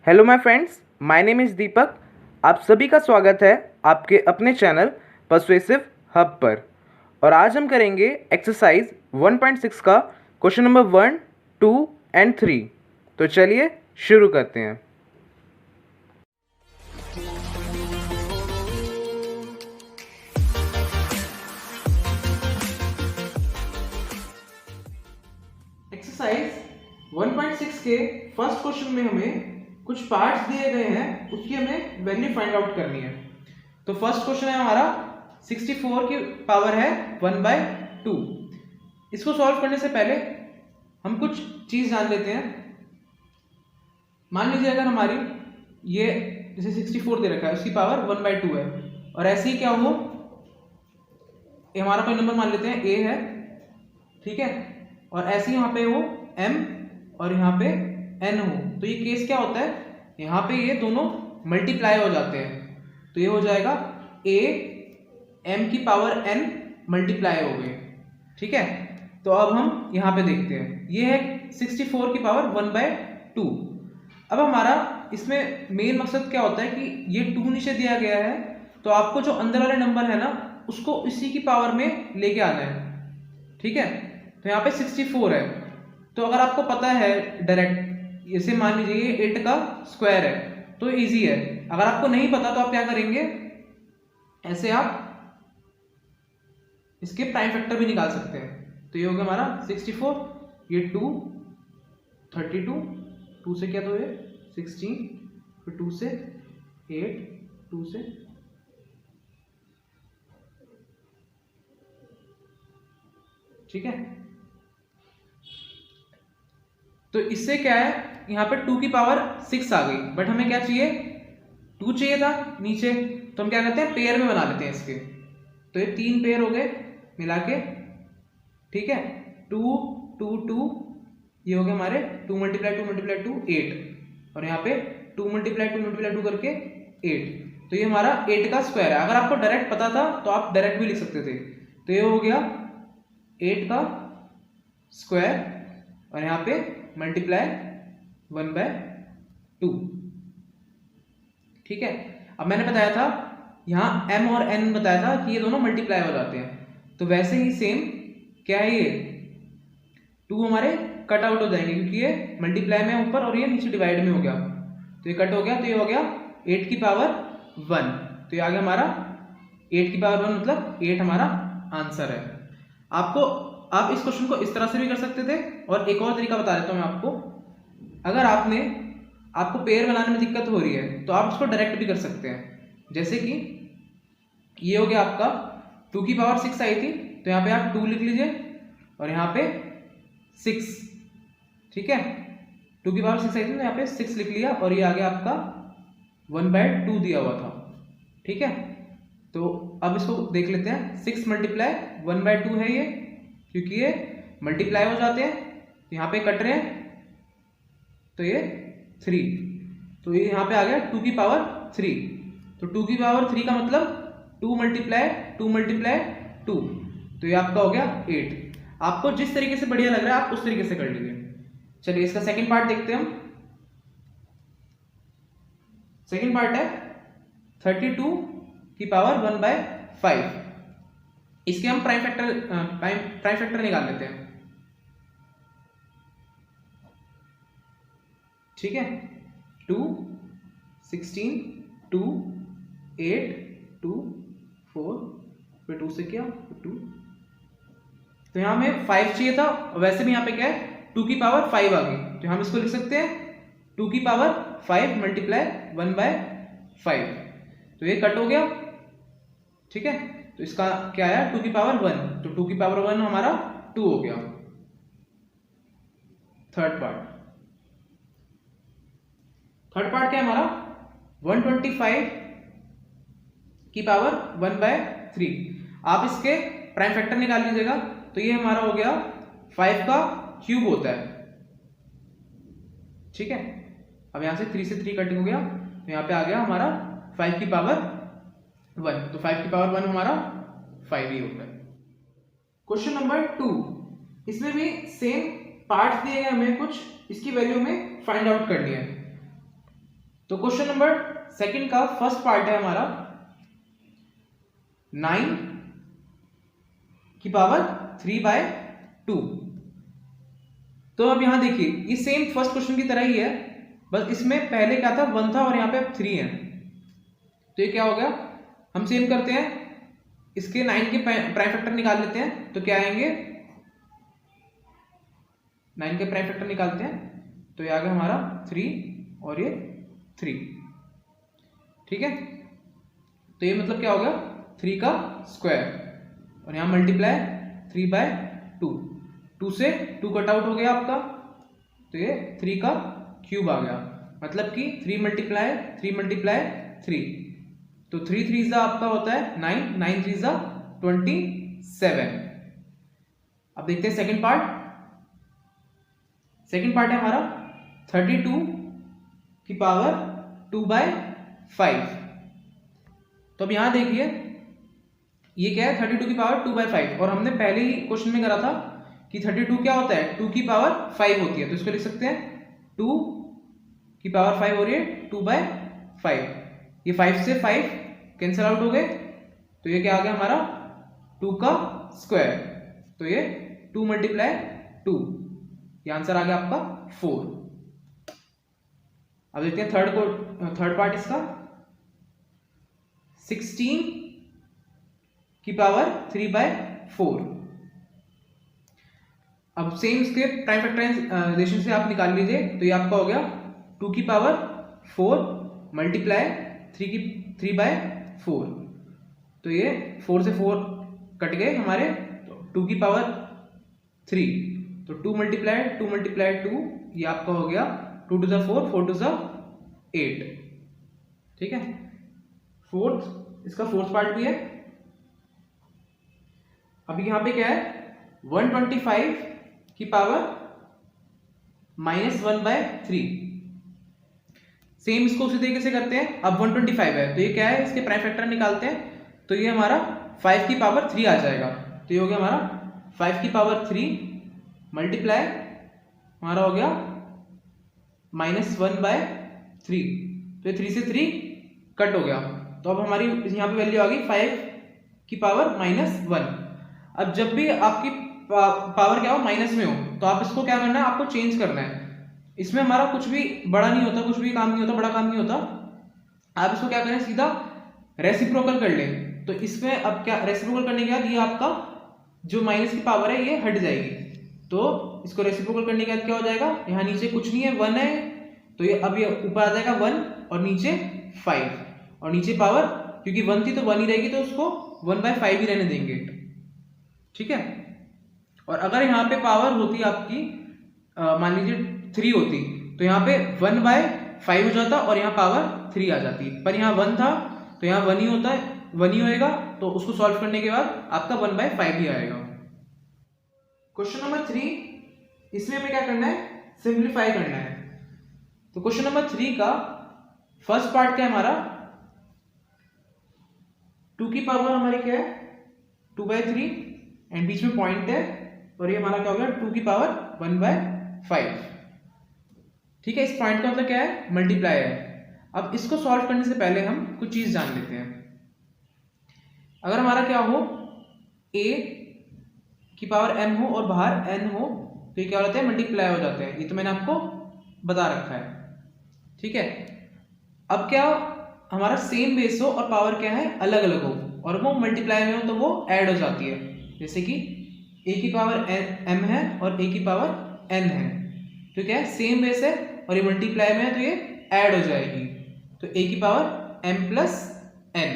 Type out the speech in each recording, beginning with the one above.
Hello my friends, my name is Deepak. आप सभी का स्वागत है आपके अपने चैनल पर्सुएसिव हब पर। और आज हम करेंगे एक्सरसाइज 1.6 का क्वेश्चन नंबर 1, 2 एंड 3। तो चलिए शुरू करते हैं। एक्सरसाइज 1.6 के फर्स्ट क्वेश्चन में हमें कुछ पार्ट्स दिए गए हैं, उसकी हमें वैल्यू फाइंड आउट करनी है। तो फर्स्ट क्वेश्चन है हमारा 64 की पावर है 1/2। इसको सॉल्व करने से पहले हम कुछ चीज जान लेते हैं। मान लीजिए अगर हमारी ये जैसे 64 दे रखा है, उसकी पावर 1/2 है, और ऐसे ही क्या हो, ये हमारा कोई नंबर मान लेते हैं a है, ठीक है, और ऐसे ही यहाँ पे वो m और यहाँ पे n हो, तो ये केस क्या होता है, यहाँ पे ये दोनों मल्टीप्लाई हो जाते हैं। तो ये हो जाएगा a m की पावर n मल्टीप्लाई हो गए, ठीक है। तो अब हम यहाँ पे देखते हैं, ये है 64 की पावर 1/2। अब हमारा इसमें मेन मकसद क्या होता है कि ये 2 नीचे दिया गया है, तो आपको जो अंदर वाले नंबर है ना, उसको इसी की पावर में लेके आना है, ठीक है। तो यहाँ पे 64 है, तो अगर आपको पता है डायरेक्ट, जैसे मान लीजिए ये 8 का स्क्वायर है, तो इजी है। अगर आपको नहीं पता तो आप क्या करेंगे, ऐसे आप इसके प्राइम फैक्टर भी निकाल सकते हैं। तो ये हो गया हमारा 64, ये 2, 32, 2 से क्या, तो ये 16, फिर 2 से 8, 2 से, ठीक है। तो इससे क्या है, यहाँ पे 2 की पावर 6 आ गई, बट हमें क्या चाहिए, 2 चाहिए था नीचे, तो हम क्या करते हैं, पेयर में बना लेते हैं इसके। तो ये 3 पेयर हो गए मिला के, ठीक है। 2, 2, 2, ये हो गए हमारे 2 × 2 8, और यहाँ पे 2 × 2 करके 8। तो ये हमारा 8 का स्क्वायर है। अगर आपको डायरेक्ट पता था तो आप डायरेक्ट भी लिख सकते थे। तो ये हो गया 8 का स्क्वायर, और यहाँ पे मल्टीप्लाई 1/2, ठीक है। अब मैंने बताया था यहाँ m और n बताया था कि ये दोनों मल्टीप्लाई हो जाते हैं, तो वैसे ही सेम क्या है, ये 2 हमारे कट आउट हो जाएंगे, क्योंकि ये मल्टीप्लाई में ऊपर और ये नीचे डिवाइड में हो गया, तो ये कट हो गया, तो ये हो गया 8 की पावर 1। तो ये आ गया हमारा 8 की पावर 1, मतलब 8 हमारा आंसर है। आप इस क्वेश्चन को इस तरह से भी कर सकते थे, और एक और तरीका बता देता हूँ मैं आपको। अगर आपको पेयर बनाने में दिक्कत हो रही है, तो आप इसको डायरेक्ट भी कर सकते हैं। जैसे कि ये हो गया आपका 2 की पावर 6 आई थी, तो यहाँ पे आप 2 लिख लीजिए, और यहाँ पे 6, ठीक है। 2 की पावर 6 आई थी, तो यहाँ पे 6 लिख लिया, और ये आ गया आपका 1/2 दिया हुआ था, ठीक है। तो अब इसको देख लेते हैं, 6 मल्टीप्लाई 1/2 है ये, क्योंकि ये मल्टीप्लाई हो जाते हैं, तो यहाँ पे कट रहे हैं, तो ये 3, तो ये यहाँ पे आ गया 2 की पावर 3। तो 2 की पावर 3 का मतलब 2 × 2 × 2, तो ये आपका हो गया 8। आपको जिस तरीके से बढ़िया लग रहा है आप उस तरीके से कर लीजिए। चलिए इसका सेकंड पार्ट देखते हैं हम। सेकंड पार्ट है 32 की पावर 1/5। इसके हम प्राइम फैक्टर निकाल लेते हैं, ठीक है। 2, 16, 2, 8, 2, 4, फिर 2 से क्या, 2, तो यहाँ हमें 5 चाहिए था, और वैसे भी यहाँ पे क्या है, 2 की पावर 5 आ गई, तो हम इसको लिख सकते हैं 2 की पावर 5 मल्टीप्लाई 1/5, तो ये कट हो गया, ठीक है। तो इसका क्या आया, 2 की पावर 1, तो 2 की पावर 1 हमारा 2 हो गया। थर्ड पार्ट क्या है हमारा, 125 की पावर 1/3। आप इसके प्राइम फैक्टर निकाल लीजिएगा, तो ये हमारा हो गया 5 का क्यूब होता है, ठीक है। अब यहां से 3 से 3 कटिंग हो गया, तो यहाँ पे आ गया हमारा 5 की पावर 1, तो 5 की पावर 1 हमारा 5 ही होता है। क्वेश्चन नंबर 2, इसमें भी सेम पार्ट्स दिए गए हमें कुछ, इसकी वैल्यू में फाइंड आउट करनी है। तो क्वेश्चन नंबर सेकंड का फर्स्ट पार्ट है हमारा 9 की पावर 3/2। तो अब यहां देखिए ये सेम फर्स्ट क्वेश्चन की तरह ही है, बस इसमें पहले क्या था 1 था और यहाँ पे 3 है। तो ये क्या हो गया, हम सेम करते हैं, इसके 9 के प्राइम फैक्टर निकाल लेते हैं। तो क्या आएंगे, 9 के प्राइम फैक्टर निकालते हैं तो ये आ गया हमारा 3 और ये 3। ठीक है, तो ये मतलब क्या हो गया 3 का स्क्वायर और यहाँ मल्टीप्लाई 3/2। 2 से 2 कट आउट हो गया आपका, तो ये 3 का क्यूब आ गया, मतलब कि 3 मल्टीप्लाई 3। तो 3 3 आपका होता है 9, 9 3 27। अब देखते हैं सेकंड पार्ट। सेकंड पार्ट है हमारा 32 की पावर 2/5। तो अब यहां देखिए ये क्या है 32 की पावर 2/5, और हमने पहले ही क्वेश्चन में करा था कि 32 क्या होता है 2 की पावर 5 होती है। तो इसको लिख सकते हैं 2 की पावर 5 हो रही है 2/5। ये 5 से 5 कैंसिल आउट हो गए, तो ये क्या आ गया हमारा 2 का स्क्वायर। तो ये 2 मल्टीप्लाई 2, ये आंसर आ गया आपका 4। अब देखते हैं थर्ड पार्ट इसका 16 की पावर 3/4। अब सेम इसके प्राइम फैक्टराइजेशन से आप निकाल लीजिए, तो ये आपका हो गया 2 की पावर 4 मल्टीप्लाई 3/4। तो ये 4 से 4 कट गए हमारे, तो 2 की पावर 3, तो 2 मल्टीप्लाई 2, ये आपका हो गया 2 to the 4, 4 to the 8। ठीक है, इसका फोर्थ पार्ट भी है। अभी यहां पे क्या है 125 की पावर -1/3। सेम इसको उसी तरीके से करते हैं। अब 125 है तो ये क्या है, इसके प्राइम फैक्टर निकालते हैं, तो ये हमारा 5 की पावर 3 आ जाएगा। तो ये हो गया हमारा 5 की पावर 3 मल्टीप्लाई हमारा हो गया -1/3। तो ये 3 से 3 कट हो गया, तो अब हमारी यहाँ पे वैल्यू आ गई 5 की पावर -1। अब जब भी आपकी पावर क्या हो माइनस में हो, तो आप इसको क्या करना है, आपको चेंज करना है। इसमें हमारा कुछ भी बड़ा नहीं होता, कुछ भी काम नहीं होता, बड़ा काम नहीं होता। आप इसको क्या करें, सीधा रेसिप्रोकल कर लें। तो इसमें अब क्या रेसिप्रोकल करने के बाद ये आपका जो माइनस की पावर है ये हट जाएगी। तो इसको रेसिप्रोकल करने के बाद क्या हो जाएगा, यहाँ नीचे कुछ नहीं है 1 है, तो ये अब ये ऊपर आ जाएगा 1 और नीचे 5, और नीचे पावर क्योंकि 1 थी तो 1 ही रहेगी, तो उसको 1/5 ही रहने देंगे। ठीक है, और अगर यहाँ पे पावर होती आपकी मान लीजिए 3 होती, तो यहाँ पे 1/5 हो जाता और यहाँ पावर 3 आ जाती, पर यहाँ 1 था तो यहाँ 1 ही होता है, 1 ही होएगा। तो उसको सॉल्व करने के बाद आपका 1/5 ही आएगा। क्वेश्चन नंबर 3, इसमें हमें क्या करना है, सिंप्लीफाई करना है। तो क्वेश्चन नंबर 3 का फर्स्ट पार्ट क्या है हमारा 2 की पावर हमारी क्या है 2/3 एंड बीच में पॉइंट है, और ये हमारा क्या हो गया 2 की पावर 1/5। ठीक है, इस पॉइंट का मतलब क्या है मल्टीप्लाई है। अब इसको सॉल्व करने से पहले हम कुछ चीज जान लेते हैं। अगर हमारा क्या हो a की पावर m हो और बाहर n हो, तो ये क्या हो जाते हैं मल्टीप्लाई हो जाते हैं। ये तो मैंने आपको बता रखा है। ठीक है, अब क्या हमारा सेम बेस हो और पावर क्या है अलग अलग हो, और वो मल्टीप्लाई में हो तो वो ऐड हो जाती है। जैसे कि a की पावर m है और a की पावर n है, तो क्या है सेम बेस है और ये मल्टीप्लाई में है तो ये ऐड हो जाएगी। तो a की पावर m प्लस n।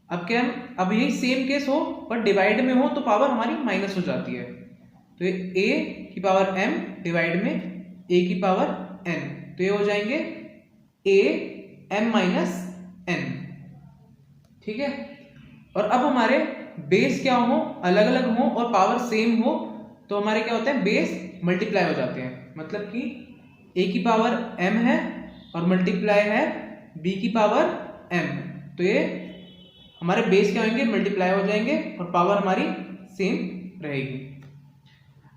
अब क्या अब यही सेम केस हो पर डिवाइड में हो तो पावर हमारी माइनस हो जाती है। तो ये a की पावर m डिवाइड में a की पावर n, तो ये हो जाएंगे a m माइनस n। ठीक है, और अब हमारे बेस क्या हो अलग अलग हो और पावर सेम हो, तो हमारे क्या होते हैं बेस मल्टीप्लाई हो जाते हैं। मतलब कि a की पावर m है और मल्टीप्लाई है b की पावर m, तो ये हमारे बेस क्या होंगे मल्टीप्लाई हो जाएंगे और पावर हमारी सेम रहेगी।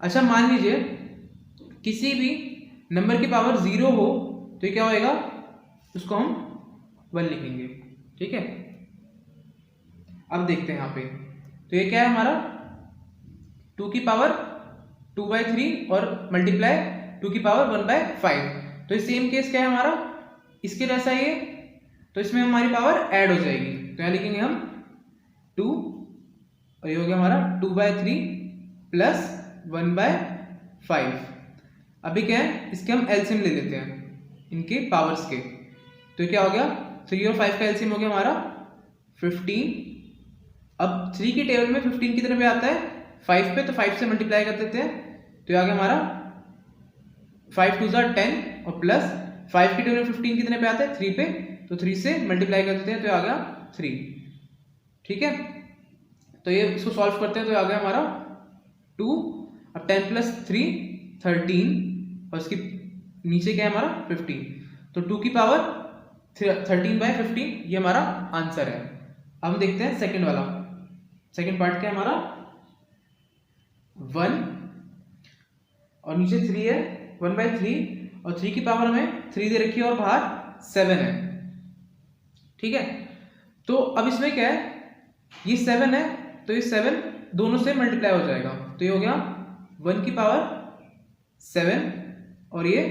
अच्छा, मान लीजिए किसी भी नंबर की पावर 0 हो, तो ये क्या होएगा उसको हम 1 लिखेंगे। ठीक है, अब देखते हैं यहाँ पे, तो ये क्या है हमारा 2 की पावर 2/3 और मल्टीप्लाई 2 की पावर 1/5। तो सेम केस क्या है हमारा, इसके जैसा ये, तो इसमें हमारी पावर ऐड हो जाएगी। तो यहाँ लिखेंगे हम 2 और ये हो गया हमारा 2/3 प्लस 1/5। अभी क्या है, इसके हम एलसीएम ले लेते हैं इनके पावर्स के। तो क्या हो गया, 3 और 5 का एलसीएम हो गया हमारा 15। अब 3 की टेबल में 15 कितने पे आता है, 5 पे, तो 5 से मल्टीप्लाई कर देते हैं। तो ये आ गया हमारा 5 2 10 और प्लस 5 की टेबल में 15 कितने पे आता है, 3 पे, तो 3 से मल्टीप्लाई कर देते हैं। तो ये आ गया 3। ठीक है, तो ये इसको सॉल्व करते हैं। तो ये आ गया हमारा 2, अब 10 प्लस 3 13 और इसकी नीचे क्या है हमारा 15। तो 2 की पावर 13/15 ये हमारा आंसर है। अब हम देखते हैं सेकंड वाला। सेकंड पार्ट क्या है हमारा 1 और नीचे 3 है, 1/3 और 3 की पावर हमें 3 दे रखी है और बाहर 7 है। ठीक है, तो अब इसमें क्या है, ये 7 है, तो ये 7 दोनों से मल्टीप्लाई हो जाएगा। तो ये हो गया 1 की पावर 7 और ये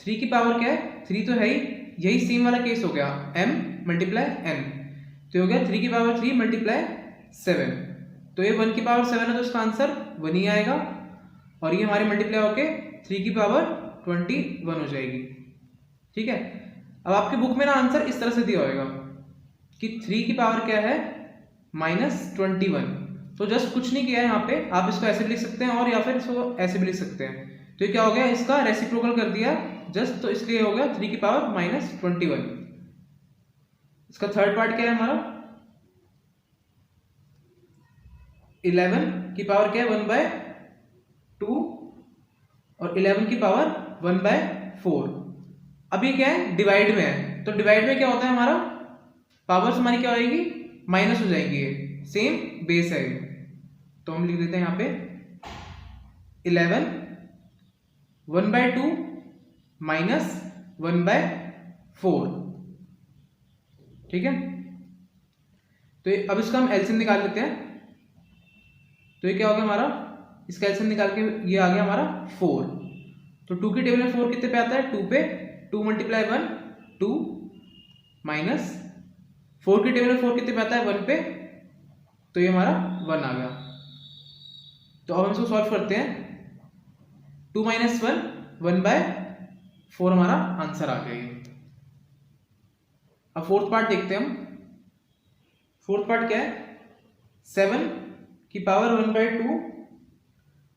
3 की पावर क्या है, 3 तो है ही, यही सेम वाला केस हो गया m × n। तो हो गया 3 की पावर 3 × 7। तो ये 1 की पावर 7 है, तो इसका आंसर 1 ही आएगा। और ये हमारे मल्टीप्लाई होके 3 की पावर 21 हो जाएगी। ठीक है, अब आपकी बुक में ना आंसर इस तरह से दिया होगा कि 3 की पावर क्या है -21। तो जस्ट कुछ नहीं किया है यहाँ पे, आप इसको ऐसे भी लिख सकते हैं और या फिर इसको ऐसे भी लिख सकते हैं। तो ये क्या हो गया, इसका रेसिप्रोकल कर दिया जस्ट, तो इसलिए हो गया 3 की पावर -21। इसका थर्ड पार्ट क्या है हमारा 11 की पावर क्या है 1/2 और 11 की पावर 1/4। अब ये क्या है डिवाइड में है, तो डिवाइड में क्या होता है हमारा पावर्स हमारी क्या होगी माइनस हो जाएगी, ये सेम बेस है। तो हम लिख देते हैं यहाँ पे 11 1/2 -1/4। ठीक है, तो अब इसका हम एलसीएम निकाल लेते हैं। तो ये क्या हो गया हमारा, इसका एलसीएम निकाल के ये आ गया हमारा 4। तो 2 की टेबल में 4 कितने पे आता है, 2 पे, 2 × 1 2 माइनस 4 की टेबल में 4 कितने पे आता है 1 पे, तो ये हमारा 1 आ गया। तो अब हम इसको सॉल्व करते हैं, 2 - 1 1/4 हमारा आंसर आ गया। अब फोर्थ पार्ट देखते हैं हम। फोर्थ पार्ट क्या है 7 की पावर 1/2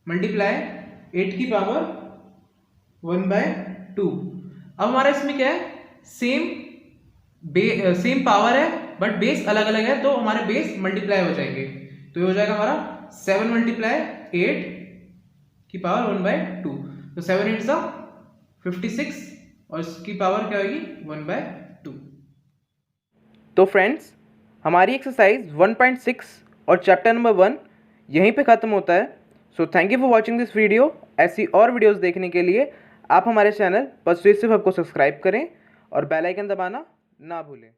मल्टीप्लाई 8 की पावर 1/2। अब हमारा इसमें क्या है सेम पावर है बट बेस अलग अलग है, तो हमारे बेस मल्टीप्लाई हो जाएंगे। तो ये हो जाएगा हमारा 7 × 8 की पावर 1/2। तो 7 × 56 और इसकी पावर क्या होगी 1/2। तो फ्रेंड्स हमारी एक्सरसाइज 1.6 और चैप्टर नंबर 1 यहीं पे ख़त्म होता है। So thank you for watching this video. ऐसी और वीडियोस देखने के लिए आप हमारे चैनल परसुएसिव हब को सब्सक्राइब करें और बेल आइकन दबाना ना भूलें।